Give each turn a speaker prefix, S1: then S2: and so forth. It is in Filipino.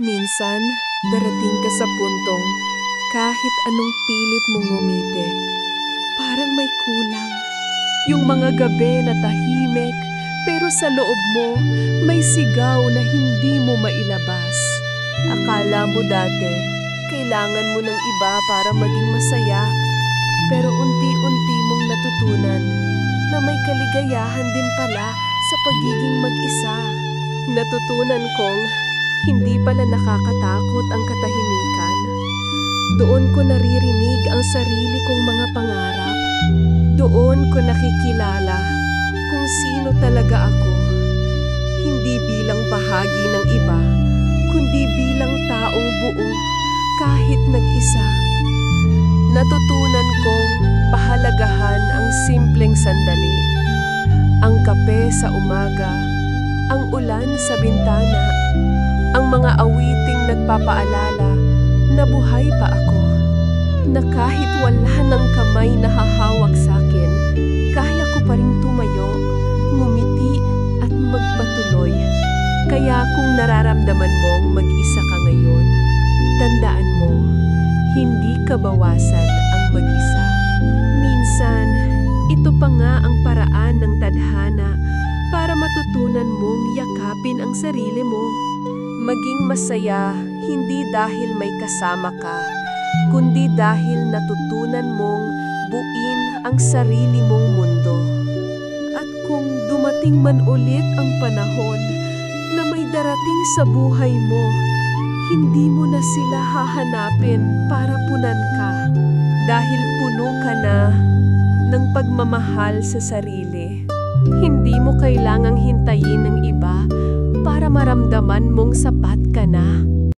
S1: Minsan, darating ka sa puntong kahit anong pilit mong ngumiti, parang may kulang. Yung mga gabi na tahimik, pero sa loob mo, may sigaw na hindi mo mailabas. Akala mo dati, kailangan mo ng iba para maging masaya, pero unti-unti mong natutunan na may kaligayahan din pala sa pagiging mag-isa. Natutunan kong hindi pala nakakatakot ang katahimikan. Doon ko naririnig ang sarili kong mga pangarap. Doon ko nakikilala kung sino talaga ako. Hindi bilang bahagi ng iba, kundi bilang taong buo kahit nag-isa. Natutunan kong pahalagahan ang simpleng sandali. Ang kape sa umaga, ang ulan sa bintana, ang mga awiting nagpapaalala na buhay pa ako. Na kahit wala ng kamay na hahawak sa akin, kaya ko pa rin tumayo, ngumiti at magpatuloy. Kaya kung nararamdaman mong mag-isa ka ngayon, tandaan mo, hindi ka bawasan ang mag-isa. Minsan, ito pa nga ang paraan ng tadhana para matutunan mong yakapin ang sarili mo. Maging masaya hindi dahil may kasama ka, kundi dahil natutunan mong buuin ang sarili mong mundo. At kung dumating man ulit ang panahon na may darating sa buhay mo, hindi mo na sila hahanapin para punan ka dahil puno ka na ng pagmamahal sa sarili. Hindi mo kailangang hintayin ng iba para maramdaman mong sapat ka na.